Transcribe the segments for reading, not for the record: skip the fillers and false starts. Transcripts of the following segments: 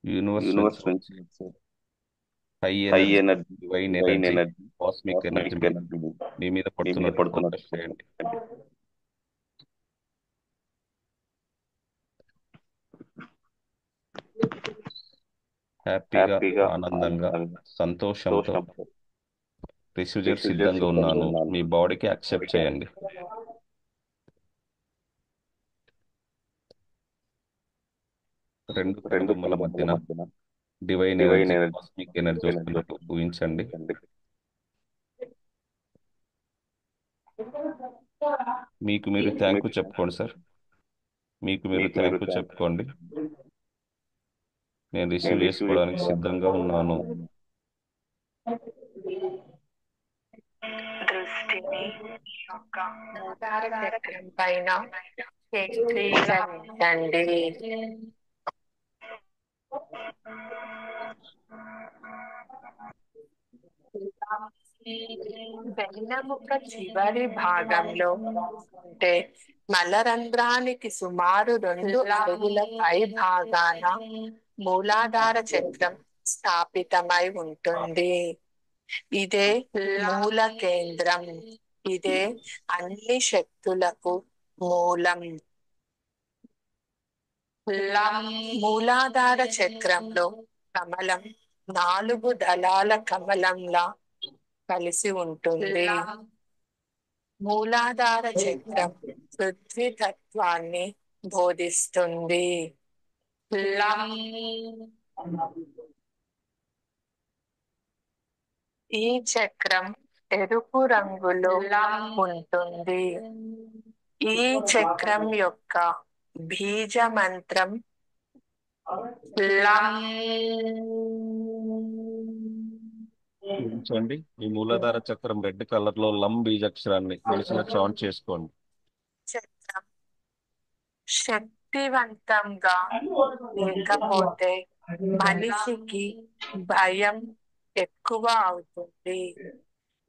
Universe నుంచి universe నుంచి వచ్చే వచ్చే high high energy, energy, divine divine energy, energy, cosmic energy cosmic energy మీ మీద మీ మీద పడుతున్నట్టు పడుతున్నట్టు ఫోకస్ ఫోకస్ చేయండి. చేయండి. హ్యాపీగా, హ్యాపీగా, ఆనందంగా, ఆనందంగా, సంతోషంతో సంతోషంతో ప్రొసీజర్ ప్రొసీజర్ సిద్ధంగా సిద్ధంగా ఉన్నాను. ఉన్నాను. మీ బాడీకి యాక్సెప్ట్ బాడీకి చేయండి. రెండు రెండు కనుబొమ్మల కనుబొమ్మల మధ్యన మధ్యన divine divine energy, energy, cosmic energy energy వస్తున్నట్టు వస్తుంది. ఊహించండి. మీకు మీరు మీకు థ్యాంక్ మీరు యూ చెప్పుకోండి సార్. మీకు మీరు మీకు మీరు థ్యాంక్ యూ థ్యాంక్ చెప్పుకోండి. నేను నేను రిసీవ్ రిసీవ్ చేసుకోవడానికి చేసుకోవడానికి సిద్ధంగా సిద్ధంగా ఉన్నాను. ఉన్నాను. దృష్టిని యొక్క మూలాధార చక్రం పైన కేంద్రీకరించండి. వెన్నెముక చివరి భాగంలో అంటే మలరంధ్రానికి సుమారు 2 అడుగుల పై భాగాన మూలాధార చక్రం స్థాపితమై ఉంటుంది. ఇదే మూల కేంద్రం. ఇదే అన్ని శక్తులకు మూలం. మూలాధార చక్రంలో కమలం 4 దళాల కమలంలా కలిసి ఉంటుంది. మూలాధార చక్రం పృథ్వీ తత్వాన్ని బోధిస్తుంది. ఈ చక్రం ఎరుపు రంగులో ఉంటుంది. ఈ చక్రం యొక్క బీజ మంత్రం లం. ఊహించండి, ఈ మూలాధార చక్రం రెడ్ కలర్ లో లం బీజాక్షరాన్ని మనసులో చాంట్ చేసుకోండి. చక్రం శక్తివంతంగా లేకపోతే మనిషికి భయం ఎక్కువ అవుతుంది.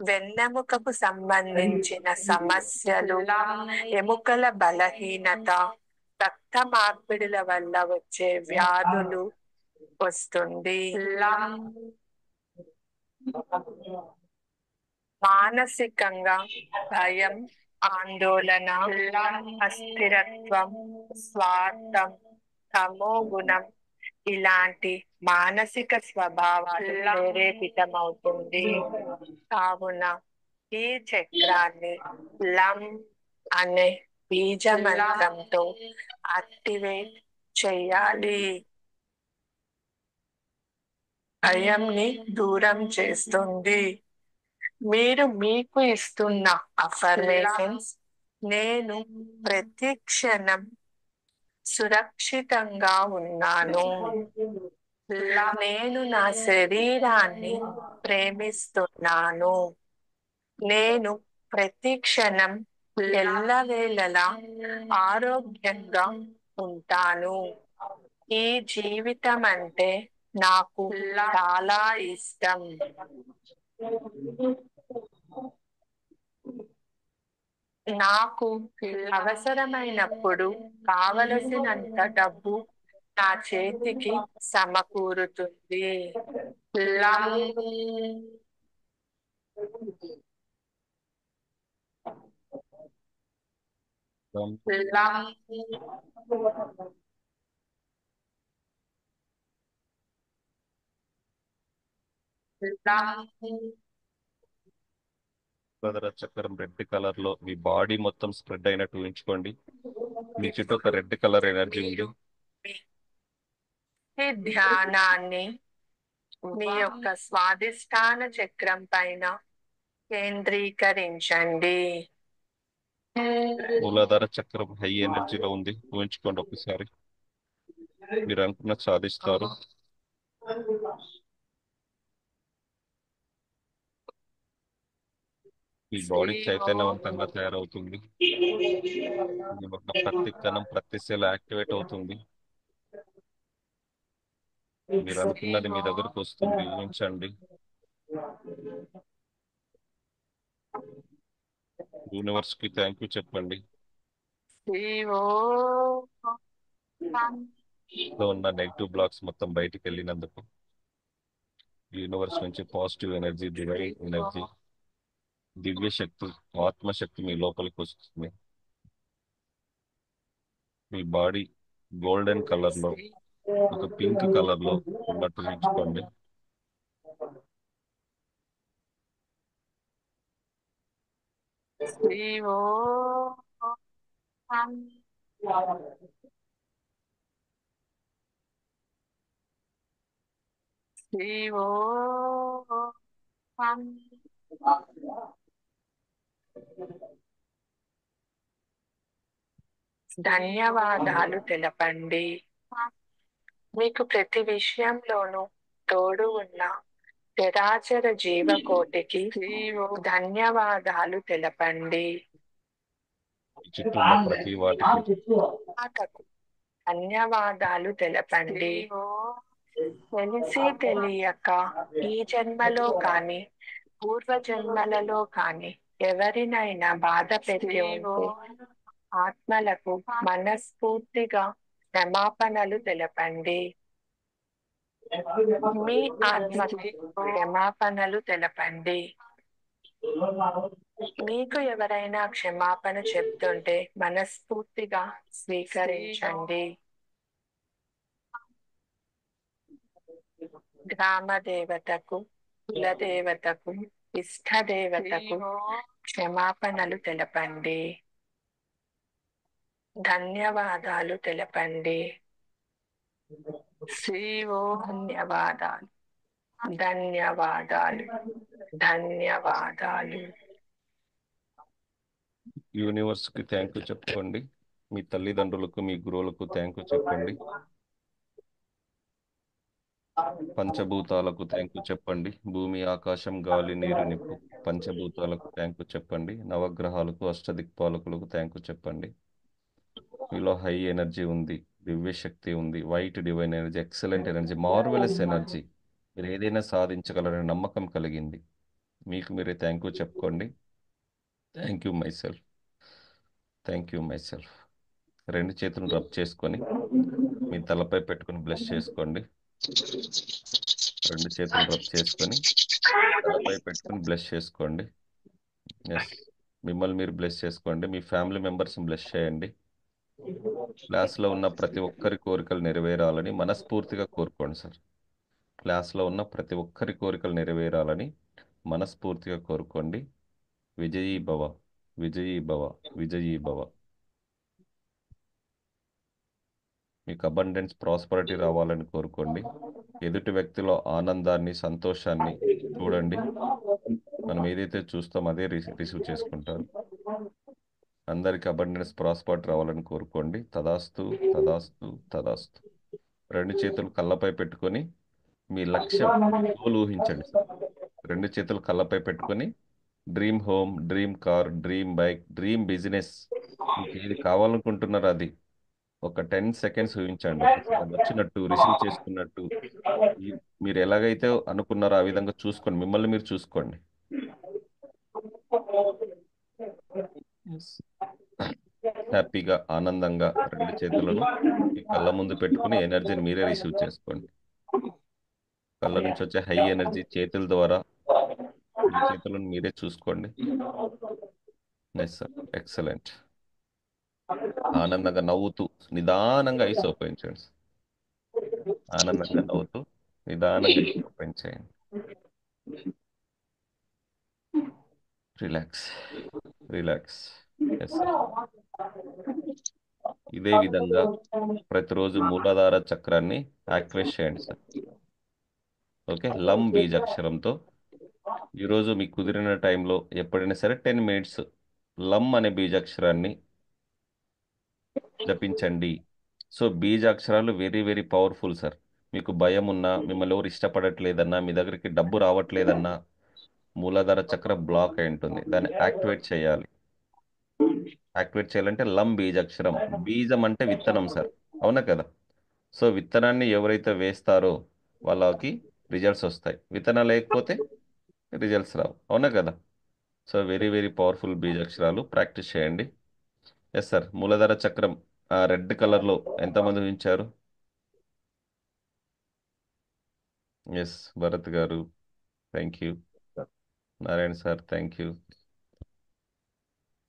వెన్నెముకకు సంబంధించిన సమస్యలు, ఎముకల బలహీనత, రక్త మార్పిడుల వల్ల వచ్చే వ్యాధులు వస్తుంది. మానసికంగా భయం, ఆందోళన, అస్థిరత్వం, స్వార్థం, తమో గుణం ఇలాంటి మానసిక స్వభావాలు ప్రేరేపితమవుతుంది. కావున ఈ చక్రాన్ని లం అనే బీజ మంత్రంతో యాక్టివేట్ చెయ్యాలి. భయంని దూరం చేస్తుంది. మీరు మీకు ఇస్తున్న అఫర్మేషన్స్: నేను ప్రతి క్షణం సురక్షితంగా ఉన్నాను. నేను నా శరీరాన్ని ప్రేమిస్తున్నాను. నేను ప్రతి క్షణం ఎల్లవేళలా ఆరోగ్యంగా ఉంటాను. ఈ జీవితం అంటే నాకు చాలా ఇష్టం. నాకు అవసరమైనప్పుడు కావలసినంత డబ్బు నా చేతికి సమకూరుతుంది. లం. లం. లం. లం. మూలాధార చక్రం రెడ్ కలర్ లో మీ బాడీ మొత్తం స్ప్రెడ్ అయినట్టు ఊహించుకోండి. మీ చుట్టూ ఒక రెడ్ కలర్ ఎనర్జీ ఉంది. ఈ ధ్యానాన్ని మీ యొక్క స్వాదిష్టాన చక్రం పైన కేంద్రీకరించండి. మూలాధార చక్రం హై ఎనర్జీలో ఉంది, ఊహించుకోండి ఒకసారి. మీరు అనుకున్నది సాధిస్తారు. మీ బాడీ చైతన్యవంతంగా తయారవుతుంది. మీ యొక్క ప్రతి కణం, ప్రతి సెల్ యాక్టివేట్ అవుతుంది. మీరు అనుకున్నది మీ దగ్గరకు వస్తుంది, ఊహించండి. యూనివర్స్ కి థ్యాంక్ యూ చెప్పండి. శివో లో ఉన్న నెగిటివ్ బ్లాక్స్ మొత్తం బయటికి వెళ్ళినందుకు యూనివర్స్ నుంచి పాజిటివ్ ఎనర్జీ, డివైన్ ఎనర్జీ, దివ్య శక్తి, ఆత్మశక్తి మీ లోపలికి వస్తుంది. మీ బాడీ గోల్డెన్ కలర్ లో, ఒక పింక్ కలర్ లో ఉన్నట్టు ఊహించుకోండి. శివో శివో ధన్యవాదాలు తెలపండి. మీకు ప్రతి విషయంలోనూ తోడు ఉన్న చరాచర జీవకోటికి ధన్యవాదాలు తెలపండి. మీ చుట్టూ ఉన్న ప్రతి వాటికి మాటకు ధన్యవాదాలు తెలపండి. తెలిసి తెలియక ఈ జన్మలో కాని పూర్వ జన్మలలో కాని ఎవరినైనా బాధ పెట్టి ఉంటే ఆత్మలకు మనస్ఫూర్తిగా క్షమాపణలు తెలపండి. మీ ఆత్మకి క్షమాపణలు తెలపండి. మీకు ఎవరైనా క్షమాపణ చెప్తుంటే మనస్ఫూర్తిగా స్వీకరించండి. గ్రామ దేవతకు, కులదేవతకు, ఇష్టదేవతకు క్షమాపణలు తెలపండి. ధన్యవాదాలు తెలపండి. శివో ధన్యవాదాలు, ధన్యవాదాలు, ధన్యవాదాలు. యూనివర్స్ కి థ్యాంక్ యూ చెప్పుకోండి. మీ తల్లిదండ్రులకు, మీ గురువులకు థ్యాంక్ యూ చెప్పండి. పంచభూతాలకు థ్యాంక్ యూ చెప్పండి. భూమి, ఆకాశం, గాలి, నీరు, నిప్పు పంచభూతాలకు థ్యాంక్ యూ చెప్పండి. నవగ్రహాలకు, అష్టదిక్పాలకులకు థ్యాంక్ యూ చెప్పండి. మీలో హై ఎనర్జీ ఉంది, దివ్య శక్తి ఉంది, white divine energy, excellent energy, marvellous energy. మీరు ఏదైనా సాధించగలరనే నమ్మకం కలిగింది. మీకు మీరే థ్యాంక్ యూ చెప్పుకోండి. Thank you my self, thank you my self. రెండు చేతులను రబ్ చేసుకొని మీ తలపై పెట్టుకొని బ్లెస్ చేసుకోండి. రెండు చేతులు రబ్ చేసుకొని తలపై పెట్టుకొని బ్లెస్ చేసుకోండి. ఎస్, మిమ్మల్ని మీరు బ్లెస్ చేసుకోండి. మీ ఫ్యామిలీ మెంబర్స్ని బ్లెస్ చేయండి. క్లాస్లో ఉన్న ప్రతి ఒక్కరి కోరికలు నెరవేరాలని మనస్ఫూర్తిగా కోరుకోండి సార్. క్లాస్లో ఉన్న ప్రతి ఒక్కరి కోరికలు నెరవేరాలని మనస్ఫూర్తిగా కోరుకోండి. విజయీ భవ, విజయీ భవ, విజయీ భవ. మీకు అబండెన్స్, ప్రాస్పరిటీ రావాలని కోరుకోండి. ఎదుటి వ్యక్తిలో ఆనందాన్ని, సంతోషాన్ని చూడండి. మనం ఏదైతే చూస్తామో అదే రిసీవ్ చేసుకుంటారు. అందరికి అబండెన్స్, ప్రాస్పరిటీ రావాలని కోరుకోండి. తదాస్తు, తదాస్తు, తదాస్తు. రెండు చేతులు కళ్ళపై పెట్టుకొని మీ లక్ష్యం, మీ గోల్ ఊహించండి సార్. రెండు చేతులు కళ్ళపై పెట్టుకొని dream home, dream car, dream bike, dream business, మీకు ఏది కావాలనుకుంటున్నారో అది ఒక 10 సెకండ్స్ ఊహించండి. ఒకసారి అది వచ్చినట్టు, రిసీవ్ చేసుకున్నట్టు. మీరు ఎలాగైతే అనుకున్నారో ఆ విధంగా చూసుకోండి. మిమ్మల్ని మీరు చూసుకోండి. హ్యాపీగా, ఆనందంగా రెండు చేతులను మీ కళ్ళ ముందు పెట్టుకుని ఎనర్జీని మీరే రిసీవ్ చేసుకోండి. కళ్ళ నుంచి వచ్చే హై ఎనర్జీ చేతుల ద్వారా మీ చేతులను మీరే చూసుకోండి. Yes sir, excellent. ఆనందంగా నవ్వుతూ నిదానంగా ఐస్ ఓపెన్ చేయండి. ఆనందంగా నవ్వుతూ నిదానంగా ఐస్ ఓపెన్ చేయండి. Relax, relax. Yes sir. ఇదే విధంగా ప్రతిరోజు మూలాధార చక్రాన్ని యాక్టివేట్ చేయండి సార్. ఓకే, లం బీజాక్షరంతో ఈరోజు మీకు కుదిరిన టైంలో ఎప్పుడైనా సరే 10 మినిట్స్ లం అనే బీజాక్షరాన్ని జపించండి. సో బీజాక్షరాలు వెరీ వెరీ పవర్ఫుల్ సార్. మీకు భయం ఉన్నా, మిమ్మల్ని ఎవరు ఇష్టపడట్లేదన్నా, మీ దగ్గరికి డబ్బు రావట్లేదన్నా, మూలాధార చక్ర బ్లాక్ అయి ఉంటుంది. దాన్ని యాక్టివేట్ చేయాలి. యాక్టివేట్ చేయాలంటే లం బీజాక్షరం. బీజం అంటే విత్తనం సార్, అవునా కదా? సో విత్తనాన్ని ఎవరైతే వేస్తారో వాళ్ళకి రిజల్ట్స్ వస్తాయి. విత్తనం లేకపోతే రిజల్ట్స్ రావు, అవునా కదా? సో వెరీ వెరీ పవర్ఫుల్ బీజాక్షరాలు, ప్రాక్టీస్ చేయండి. Yes sir. మూలాధార చక్రం రెడ్ కలర్లో ఎంతమంది ఉంచారు? ఎస్, భరత్ గారు, thank you. Narayana sir, thank you.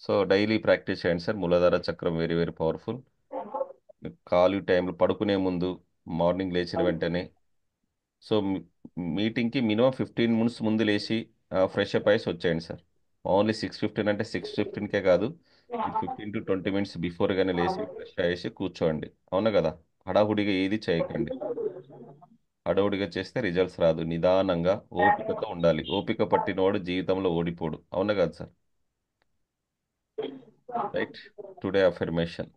So daily practice చేయండి సార్. మూలాధార చక్రం వెరీ వెరీ పవర్ఫుల్. ఖాళీ టైంలో పడుకునే ముందు, మార్నింగ్ లేచిన వెంటనే. సో మీటింగ్కి మినిమం 15 మినిట్స్ ముందు లేచి ఫ్రెష్ అప్ అయ్యేసి వచ్చేయండి సార్. ఓన్లీ 6:15 అంటే 6:15కే కాదు, మీరు 15 to 20 మినిట్స్ బిఫోర్గానే లేచి ఫ్రెష్ అయ్యేసి కూర్చోండి. అవునా కదా? హడాహుడిగా ఏది చేయకండి. హడావుడిగా చేస్తే రిజల్ట్స్ రాదు. నిదానంగా ఓపికతో ఉండాలి. ఓపిక పట్టినవాడు జీవితంలో ఓడిపోడు. అవునా కదా sir? Right. Today affirmation.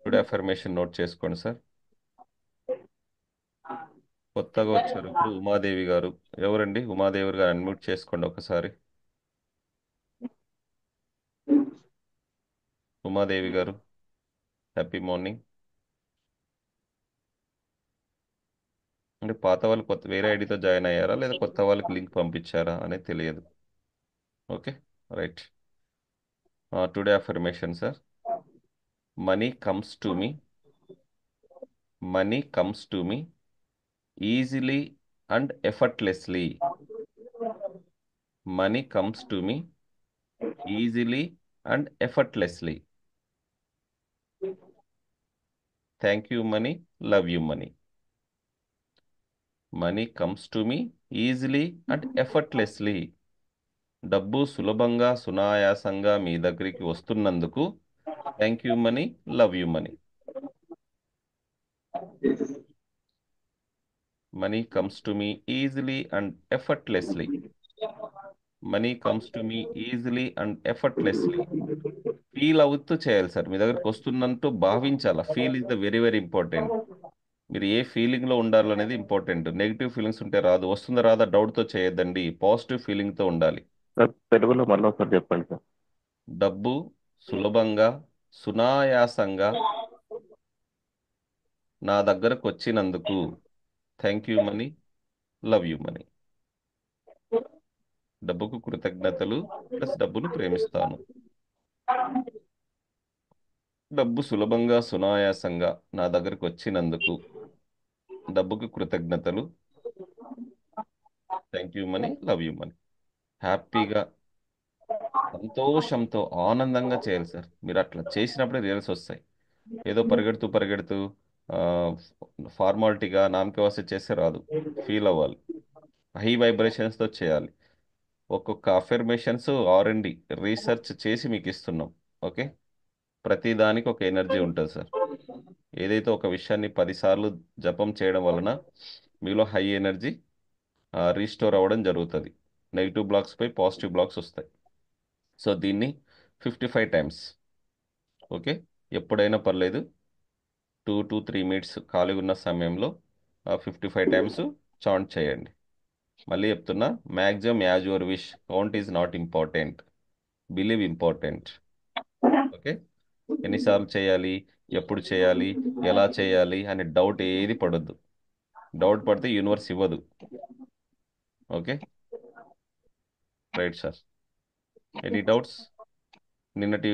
Today affirmation note చేసుకోండి సార్. కొత్తగా వచ్చారు ఇప్పుడు ఉమాదేవి గారు. ఎవరండి ఉమాదేవి గారు? అన్మ్యూట్ చేసుకోండి ఒకసారి. ఉమాదేవి గారు, హ్యాపీ మార్నింగ్. అంటే పాత వాళ్ళు కొత్త వేరే ఐడితో జాయిన్ అయ్యారా, లేదా కొత్త వాళ్ళకి లింక్ పంపించారా అనేది తెలియదు. Okay, right. Today affirmation sir. Money comes to me, money comes to me easily and effortlessly. Money comes to me easily and effortlessly. Thank you money, love you money. Money comes to me easily and effortlessly. డబ్బు సులభంగా సునాయాసంగా మీ దగ్గరికి వస్తున్నందుకు thank you money, love you money. Money comes to me easily and effortlessly. Money comes to me easily and effortlessly. Feel అవుతూ చేయాలి sir. మీ దగ్గరకు వస్తున్నట్టు భావించాలా. Feel is the very very important. మీరు ఏ ఫీలింగ్లో ఉండాలనేది ఇంపార్టెంట్. నెగిటివ్ ఫీలింగ్స్ ఉంటే రాదు. వస్తుందా రాదా డౌట్తో చేయొద్దండి. పాజిటివ్ ఫీలింగ్తో ఉండాలి. సార్ తెలుగులో మళ్ళీ ఒకసారి చెప్పండి సార్. డబ్బు సులభంగా సునాయాసంగా నా దగ్గరకు వచ్చినందుకు thank you money, love you money. డబ్బుకు కృతజ్ఞతలు ప్లస్ డబ్బును ప్రేమిస్తాను. డబ్బు సులభంగా సునాయాసంగా నా దగ్గరకు వచ్చినందుకు డబ్బుకు కృతజ్ఞతలు, thank you money, love you money. హ్యాపీగా, సంతోషంతో, ఆనందంగా చేయాలి సార్. మీరు అట్లా చేసినప్పుడే రిజల్ట్స్ వస్తాయి. ఏదో పరిగెడుతూ పరిగెడుతూ ఫార్మాలిటీగా నామకే చేస్తే రాదు. ఫీల్ అవ్వాలి. హై వైబ్రేషన్స్తో చేయాలి. ఒక్కొక్క అఫర్మేషన్స్ ఆర్&డి రీసెర్చ్ చేసి మీకు ఇస్తున్నాం. ఓకే, ప్రతి దానికి ఒక ఎనర్జీ ఉంటుంది సార్. ఏదైతే ఒక విషయాన్ని 10 సార్లు జపం చేయడం వలన మీలో హై ఎనర్జీ రీస్టోర్ అవ్వడం జరుగుతుంది. నెగిటివ్ బ్లాక్స్ పై పాజిటివ్ బ్లాక్స్ వస్తాయి. సో దీన్ని 55 టైమ్స్. ఓకే, ఎప్పుడైనా పర్లేదు. 2 to 3 మినిట్స్ ఖాళీగా ఉన్న సమయంలో 55 టైమ్స్ చాంట్ చేయండి. మళ్ళీ చెప్తున్నా, maximum as your wish. Count is not important, believe important. Okay, ఎన్నిసార్లు చేయాలి, ఎప్పుడు చేయాలి, ఎలా చేయాలి అనే డౌట్ ఏది పడొద్దు. డౌట్ పడితే యూనివర్స్ ఇవ్వదు. Okay, right sir. Any doubts? నిన్నటి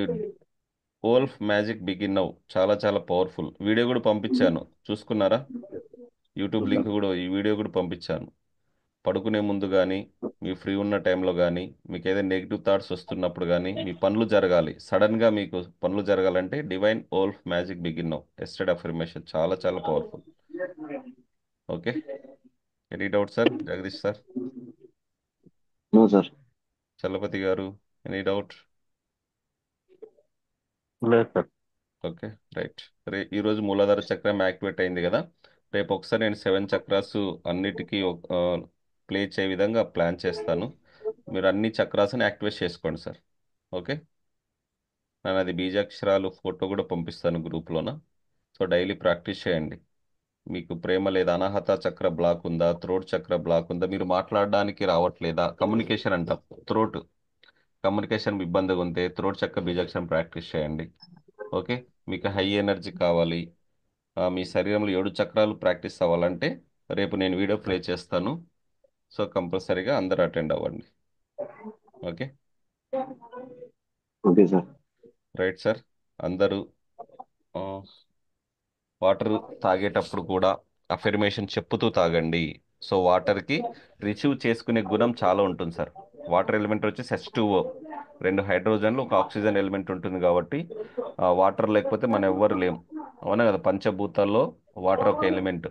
ఓల్ఫ్ మ్యాజిక్ బిగిన్ నౌ చాలా చాలా పవర్ఫుల్. వీడియో కూడా పంపించాను, చూసుకున్నారా? యూట్యూబ్ లింక్ కూడా, ఈ వీడియో కూడా పంపించాను. పడుకునే ముందు కానీ, మీ ఫ్రీ ఉన్న టైంలో కానీ, మీకు ఏదైనా నెగిటివ్ థాట్స్ వస్తున్నప్పుడు కానీ, మీ పనులు జరగాలి, సడన్గా మీకు పనులు జరగాలంటే divine wolf magic begin now yesterday affirmation చాలా చాలా powerful. Okay, any doubt sir? Jagadish sir, no sir. Chalapathi garu, any doubt? లేదు సార్. Okay, right. ఈరోజు మూలాధార చక్రం యాక్టివేట్ అయింది కదా. రేపు ఒకసారి నేను 7 చక్రాస్ అన్నిటికీ ప్లే చేయ విధంగా ప్లాన్ చేస్తాను. మీరు అన్ని చక్రాస్ని యాక్టివేట్ చేసుకోండి సార్. ఓకే, నేను అది బీజాక్షరాలు ఫోటో కూడా పంపిస్తాను గ్రూప్లోన. సో డైలీ ప్రాక్టీస్ చేయండి. మీకు ప్రేమ లేదా, అనాహత చక్ర బ్లాక్ ఉందా, థ్రోట్ చక్ర బ్లాక్ ఉందా, మీరు మాట్లాడడానికి రావట్లేదా, కమ్యూనికేషన్ అంటాం, థ్రోట్ కమ్యూనికేషన్ ఇబ్బందిగా ఉంటే థ్రోట్ చక్ర బీజాక్షరం ప్రాక్టీస్ చేయండి. ఓకే, మీకు హై ఎనర్జీ కావాలి, మీ శరీరంలో 7 చక్రాలు ప్రాక్టీస్ అవ్వాలంటే రేపు నేను వీడియో ప్లే చేస్తాను. సో కంపల్సరీగా అందరూ అటెండ్ అవ్వండి. Okay, okay sir. Right sir. అందరూ వాటర్ తాగేటప్పుడు కూడా అఫర్మేషన్ చెప్పుతూ తాగండి. సో వాటర్కి రిసీవ్ చేసుకునే గుణం చాలా ఉంటుంది సార్. వాటర్ ఎలిమెంట్ వచ్చి H2O, రెండు హైడ్రోజన్లు ఒక ఆక్సిజన్ ఎలిమెంట్ ఉంటుంది కాబట్టి వాటర్ లేకపోతే మనం ఎవ్వరు లేం. అవునా కదా, పంచభూతాల్లో వాటర్ ఒక ఎలిమెంట్.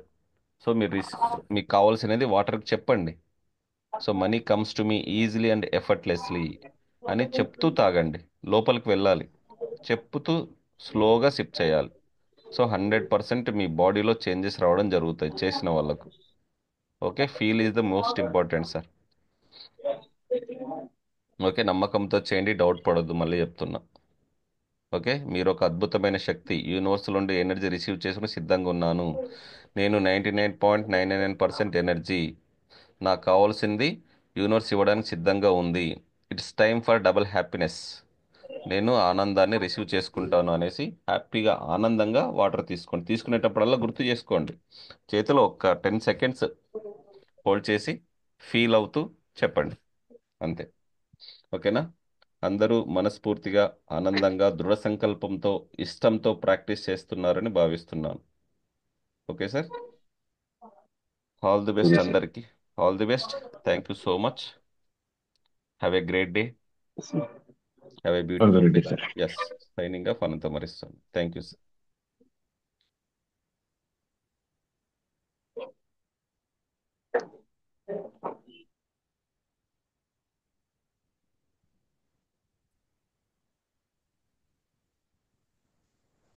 సో మీకు కావాల్సినది వాటర్కి చెప్పండి. So money comes to me easily and effortlessly అని చెప్తూ తాగండి. లోపలికి వెళ్ళాలి, చెప్పుతూ స్లోగా సిప్ చేయాలి. సో 100% మీ బాడీలో చేంజెస్ రావడం జరుగుతాయి చేసిన వాళ్ళకు. Okay, feel is the most important sir. Okay, నమ్మకంతో చేయండి, డౌట్ పడొద్దు, మళ్ళీ చెప్తున్నా. ఓకే, మీరు ఒక అద్భుతమైన శక్తి, యూనివర్స్ నుండి ఎనర్జీ రిసీవ్ చేసుకుని సిద్ధంగా ఉన్నాను. నేను 99.99% ఎనర్జీ. నాకు కావాల్సింది యూనివర్స్ ఇవ్వడానికి సిద్ధంగా ఉంది. It's time for double happiness. నేను ఆనందాన్ని రిసీవ్ చేసుకుంటాను అనేసి హ్యాపీగా ఆనందంగా వాటర్ తీసుకోండి. తీసుకునేటప్పుడల్లా గుర్తు చేసుకోండి. చేతిలో ఒక 10 seconds హోల్డ్ చేసి ఫీల్ అవుతూ చెప్పండి, అంతే. ఓకేనా? అందరూ మనస్ఫూర్తిగా ఆనందంగా దృఢ సంకల్పంతో ఇష్టంతో ప్రాక్టీస్ చేస్తున్నారని భావిస్తున్నాను. Okay sir, all the best okay sir. అందరికీ. All the best. Thank you so much. Have a great day. Have a beautiful day. అందరండి సార్. ఎస్, సైనింగ్ ఆఫ్ అనంత మరిస్తాను. Thank you sir.